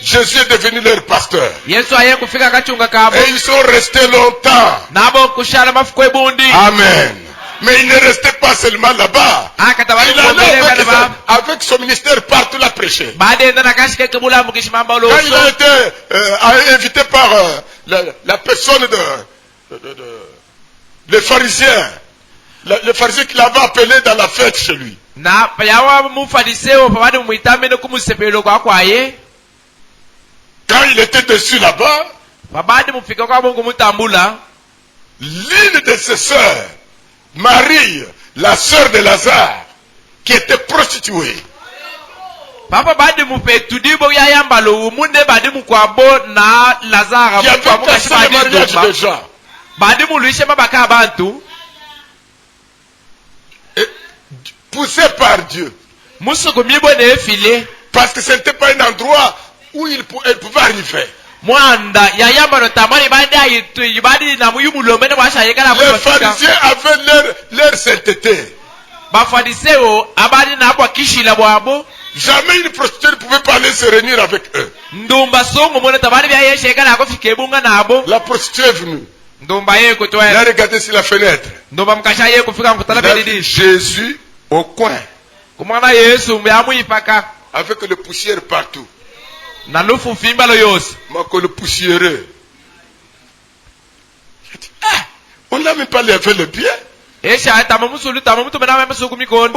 Jésus est devenu leur pasteur. Et ils sont restés longtemps. Amen. Mais il ne restait pas seulement là-bas. Il allait avec son ministère partout la prêcher. Quand il a été invité par la personne le pharisien, le pharisien qui l'avait appelé dans la fête chez lui. Quand il était dessus là-bas, l'une de ses sœurs, Marie, la sœur de Lazare, qui était prostituée, qui avait cassé le mariage de Jean, et poussé par Dieu, parce que ce n'était pas un endroit où elle pouvait arriver. Les pharisiens avaient leur sainteté. Jamais une prostituée ne pouvait pas aller se réunir avec eux. La prostituée est venue. Il a regardé sur la fenêtre. Il a vu Jésus au coin, avec le poussière partout. Le poussiéreux. On n'a même pas lavé le pied. On ne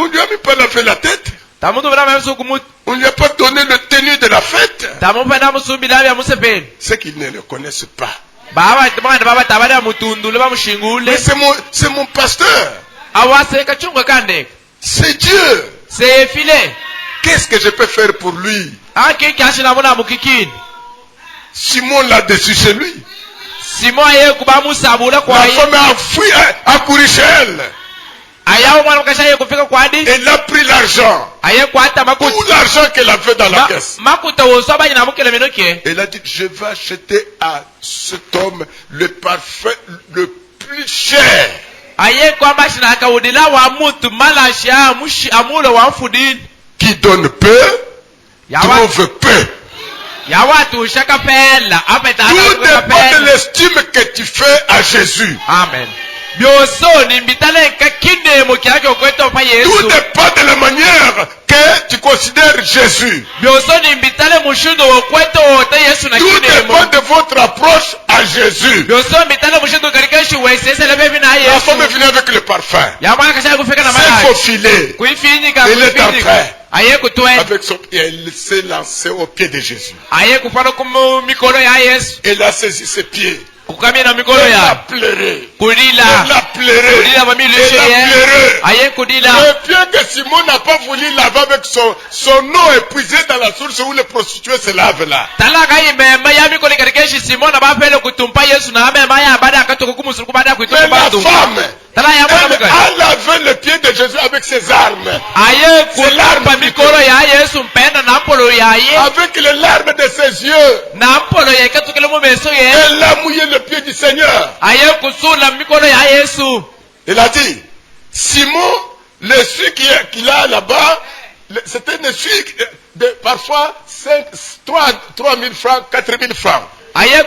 lui a même pas lavé la tête. On ne lui a pas donné le tenue de la fête. C'est qu'ils ne le connaissent pas. Mais c'est mon pasteur. C'est Dieu. Qu'est-ce que je peux faire pour lui? Simon l'a dessus chez lui. La femme a fui, a couru chez elle. Elle a pris l'argent. Tout l'argent qu'elle avait dans la caisse. Elle a dit, je vais acheter à cet homme le parfum le plus cher. Qui donne peu, trouve peu. Tout dépend de l'estime que tu fais à Jésus. Amen. Tout dépend de la manière que tu considères Jésus. Tout dépend de votre approche à Jésus. La femme est venue avec le parfum. C'est faufilé. Elle est en train. Avec son pied, elle s'est lancée au pied de Jésus. Elle a saisi ses pieds. Elle a pleuré. Elle a pleuré. Le pied que Simon n'a pas voulu laver avec son eau épuisée dans la source où les prostituées se lavent là. La femme, elle a lavé le pied de Jésus avec ses armes. C'est l'arme. Avec les larmes de ses yeux. Elle a mouillé le pied du Seigneur. Il a dit, Simon, le sucre qu'il a là-bas, c'était un sucre de parfois 3 000 francs, 4 000 francs. Mais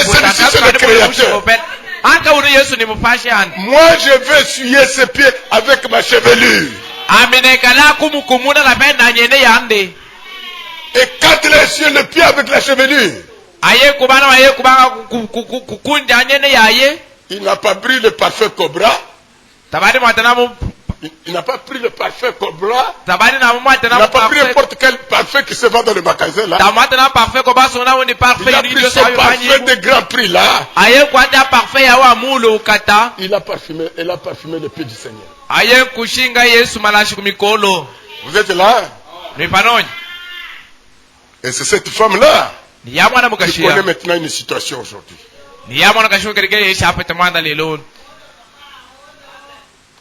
celui-ci, c'est le Créateur. Moi, je vais essuyer ses pieds avec ma chevelure. Et quand il a essuyé le pied avec la chevelure, il n'a pas pris le parfum Cobra. Il n'a pas pris le parfum Cobra. Il n'a pas pris n'importe quel parfum qui se vend dans le magasin là. Il a pris ce parfum de grand prix là. Elle a parfumé le pied du Seigneur. Vous êtes là? Et c'est cette femme-là qui connaît maintenant une situation aujourd'hui.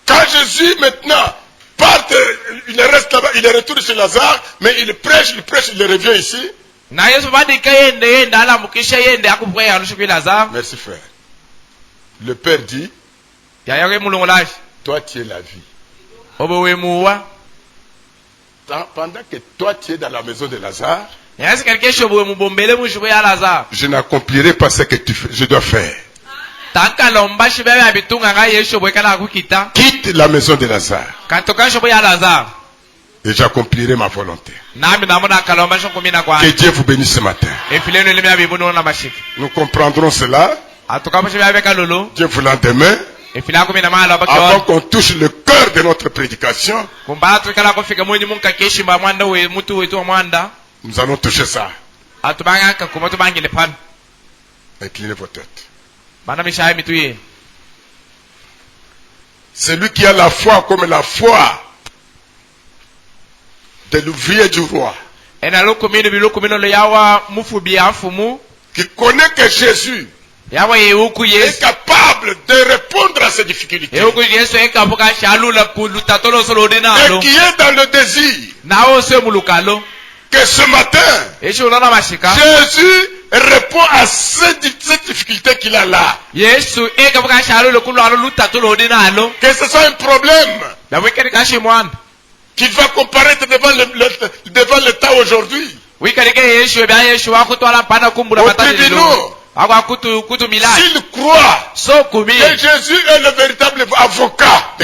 Quand Jésus maintenant part, il reste là-bas, il retourne chez Lazare, mais il prêche, il revient ici. Merci frère. Le Père dit, toi tu es la vie. Pendant que toi tu es dans la maison de Lazare, je n'accomplirai pas ce que je dois faire. Quitte la maison de Lazare et j'accomplirai ma volonté. Que Dieu vous bénisse ce matin. Nous comprendrons cela. Dieu voulant demain, avant qu'on touche le cœur de notre prédication, nous allons toucher ça. Inclinez vos têtes. Celui qui a la foi comme la foi de l'ouvrier du roi, qui connaît que Jésus est capable de répondre à ses difficultés, et qui est dans le désir que ce matin, Jésus répond à cette difficulté qu'il a là. Que ce soit un problème qu'il va comparaître devant l'État aujourd'hui, au tribunal. S'il croit que Jésus est le véritable avocat,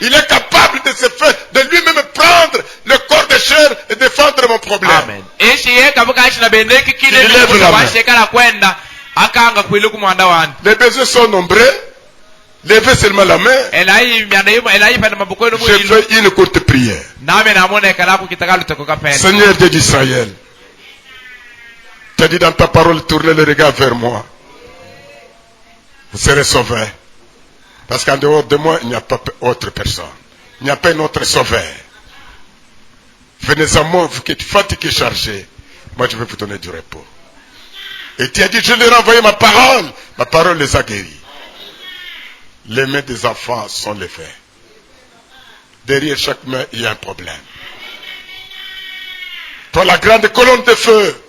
il est capable de se faire, de lui-même prendre le corps de chair et défendre mon problème. Amen. Les besoins sont nombreux. Levez seulement la main. Je fais une courte prière. Seigneur Dieu d'Israël, tu as dit dans ta parole, tournez le regard vers moi. Vous serez sauvés. Parce qu'en dehors de moi, il n'y a pas autre personne. Il n'y a pas un autre sauveur. Venez à moi, vous qui êtes fatigués et chargés. Moi, je vais vous donner du repos. Et tu as dit, je leur ai envoyé ma parole. Ma parole les a guéris. Les mains des enfants sont levées. Derrière chaque main, il y a un problème. Toi, la grande colonne de feu,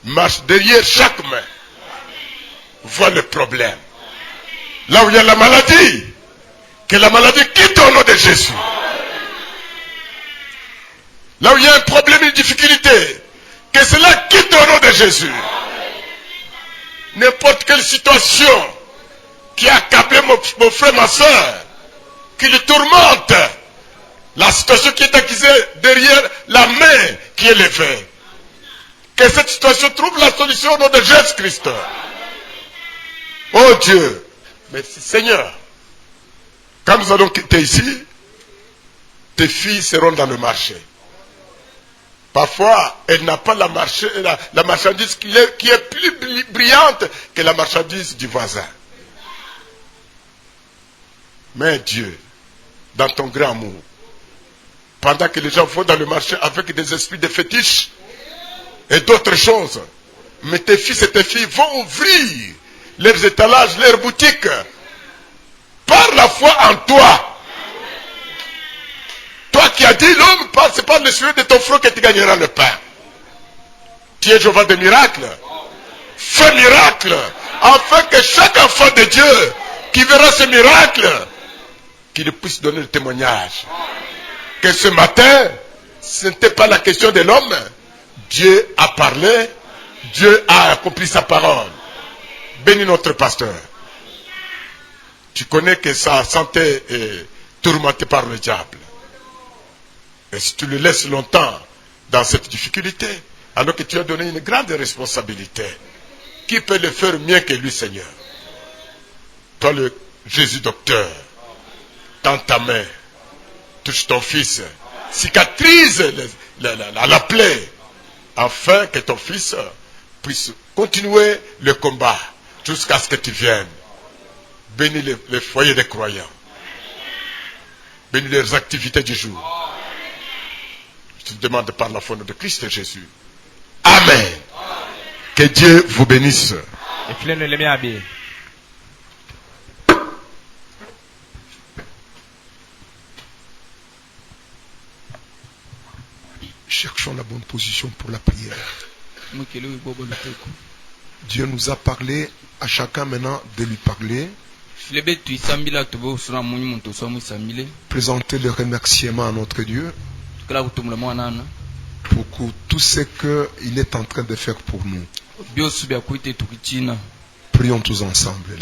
marche derrière chaque main. Vois le problème. Là où il y a la maladie, que la maladie quitte au nom de Jésus. Là où il y a un problème, une difficulté, que cela quitte au nom de Jésus. N'importe quelle situation qui a accablé mon frère, ma soeur, qui le tourmente, la situation qui est accusée derrière la main qui est levée. Que cette situation trouve la solution au nom de Jésus-Christ. Oh Dieu, merci Seigneur. Quand nous allons quitter ici, tes filles seront dans le marché. Parfois, elle n'a pas la marchandise qui est plus brillante que la marchandise du voisin. Mais Dieu, dans ton grand amour, pendant que les gens vont dans le marché avec des esprits de fétiche et d'autres choses, mais tes fils et tes filles vont ouvrir leurs étalages, leurs boutiques, par la foi en toi. Toi qui as dit, l'homme, c'est pas le sujet de ton front que tu gagneras le pain. Tu es Jéhovah de miracles. Fais miracle, afin que chaque enfant de Dieu qui verra ce miracle, qu'il puisse donner le témoignage. Que ce matin, ce n'était pas la question de l'homme. Dieu a parlé, Dieu a accompli sa parole. Bénis notre pasteur. Tu connais que sa santé est tourmentée par le diable. Et si tu le laisses longtemps dans cette difficulté, alors que tu as donné une grande responsabilité, qui peut le faire mieux que lui, Seigneur? Toi, le Jésus docteur, tends ta main, touche ton fils, cicatrise la plaie, afin que ton fils puisse continuer le combat jusqu'à ce que tu viennes. Bénis les foyers des croyants. Bénis leurs activités du jour. Je te demande par la foi de Christ Jésus. Amen. Que Dieu vous bénisse. Cherchons la bonne position pour la prière. Dieu nous a parlé, à chacun maintenant de lui parler. Présenter le remerciement à notre Dieu pour tout ce qu'il est en train de faire pour nous. Prions tous ensemble.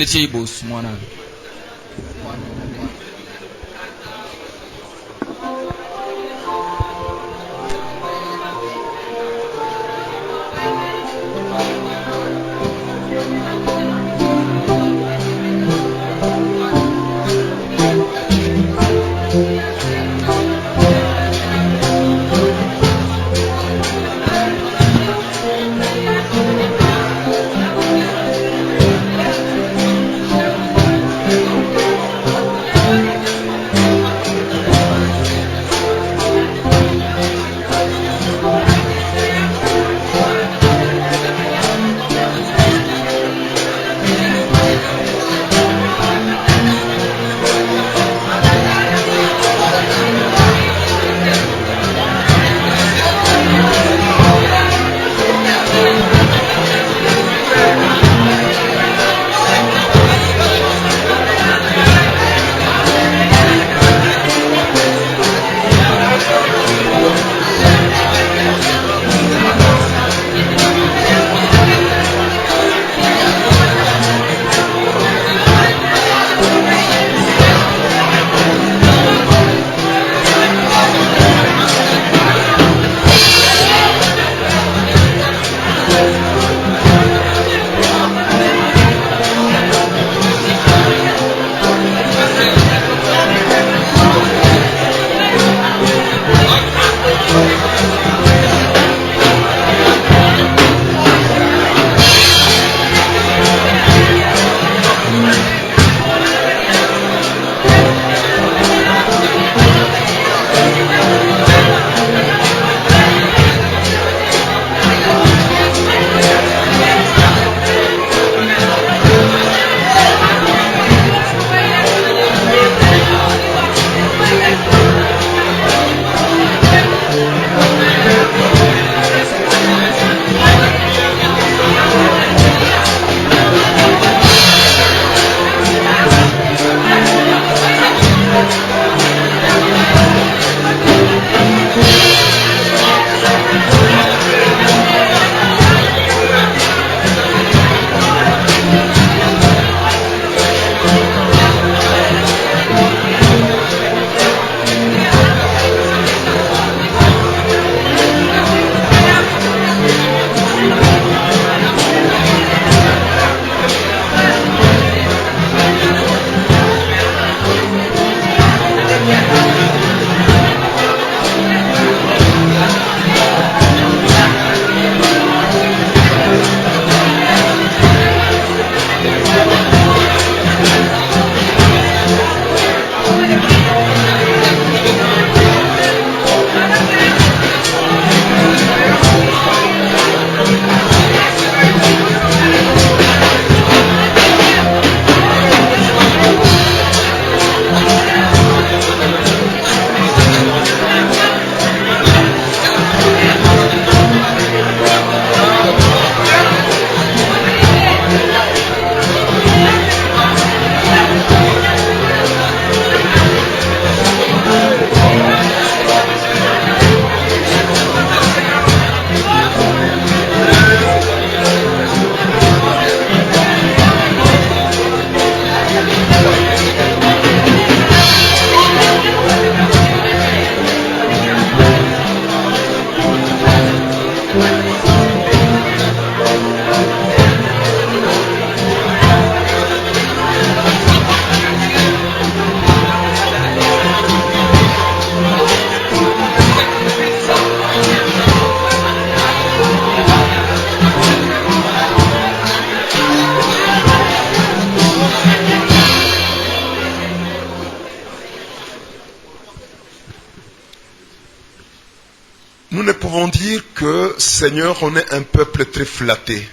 pouvons dire que, Seigneur, on est un peuple très flatté.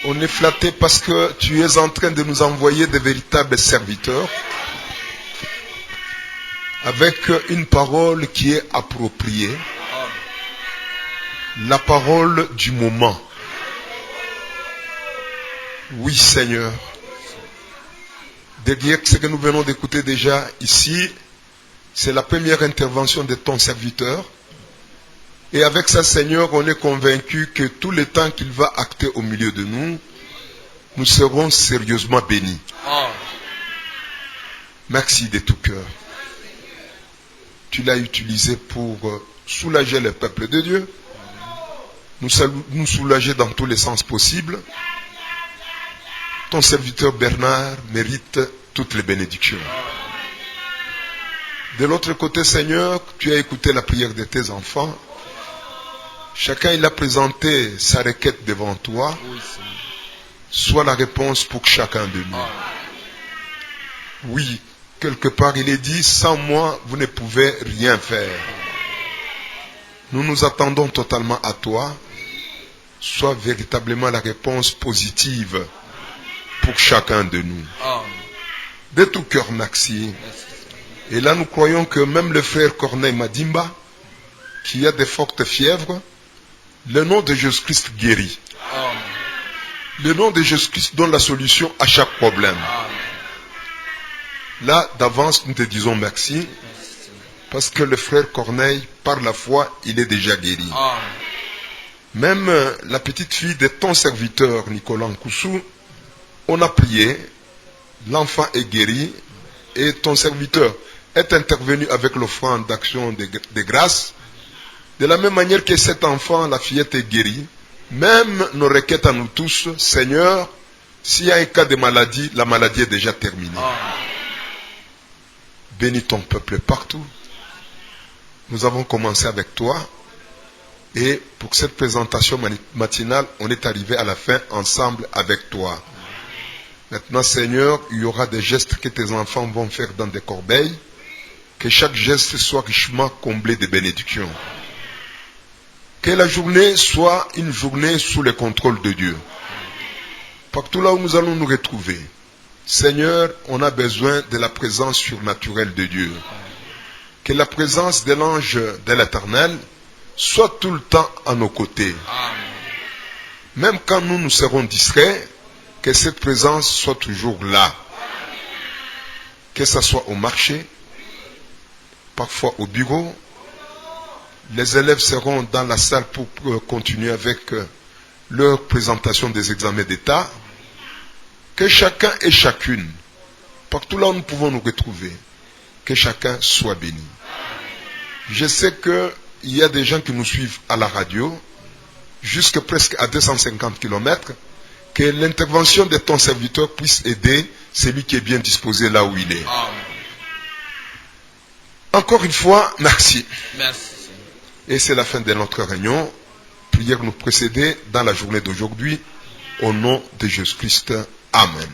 On est flatté parce que tu es en train de nous envoyer de véritables serviteurs avec une parole qui est appropriée, la parole du moment. Oui, Seigneur. Derrière ce que nous venons d'écouter déjà ici, c'est la première intervention de ton serviteur. Et avec ça, Seigneur, on est convaincu que tout le temps qu'il va acter au milieu de nous, nous serons sérieusement bénis. Merci de tout cœur. Tu l'as utilisé pour soulager le peuple de Dieu, nous soulager dans tous les sens possibles. Ton serviteur Bernard mérite toutes les bénédictions. De l'autre côté, Seigneur, tu as écouté la prière de tes enfants. Chacun il a présenté sa requête devant toi. Sois la réponse pour chacun de nous. Oui, quelque part il est dit, sans moi, vous ne pouvez rien faire. Nous nous attendons totalement à toi. Sois véritablement la réponse positive pour chacun de nous. De tout cœur, merci. Et là, nous croyons que même le frère Corneille Madimba, qui a des fortes fièvres, le nom de Jésus-Christ guérit. Le nom de Jésus-Christ donne la solution à chaque problème. Là, d'avance, nous te disons merci, parce que le frère Corneille, par la foi, il est déjà guéri. Même la petite fille de ton serviteur, Nicolas Nkoussou, on a prié, l'enfant est guéri, et ton serviteur est intervenu avec l'offrande d'action de grâce. De la même manière que cet enfant, la fillette est guérie, même nos requêtes à nous tous, Seigneur, s'il y a un cas de maladie, la maladie est déjà terminée. Bénis ton peuple partout. Nous avons commencé avec toi. Et pour cette présentation matinale, on est arrivé à la fin ensemble avec toi. Maintenant, Seigneur, il y aura des gestes que tes enfants vont faire dans des corbeilles. Que chaque geste soit richement comblé de bénédictions. Que la journée soit une journée sous le contrôle de Dieu. Partout là où nous allons nous retrouver, Seigneur, on a besoin de la présence surnaturelle de Dieu. Que la présence de l'ange de l'Éternel soit tout le temps à nos côtés. Même quand nous serons distraits, que cette présence soit toujours là. Que ce soit au marché, parfois au bureau. Les élèves seront dans la salle pour continuer avec leur présentation des examens d'État. Que chacun et chacune, partout là où nous pouvons nous retrouver, que chacun soit béni. Je sais qu'il y a des gens qui nous suivent à la radio, jusque presque à 250 km, que l'intervention de ton serviteur puisse aider celui qui est bien disposé là où il est. Encore une fois, merci. Merci. Et c'est la fin de notre réunion. Prière nous précéder dans la journée d'aujourd'hui. Au nom de Jésus-Christ. Amen.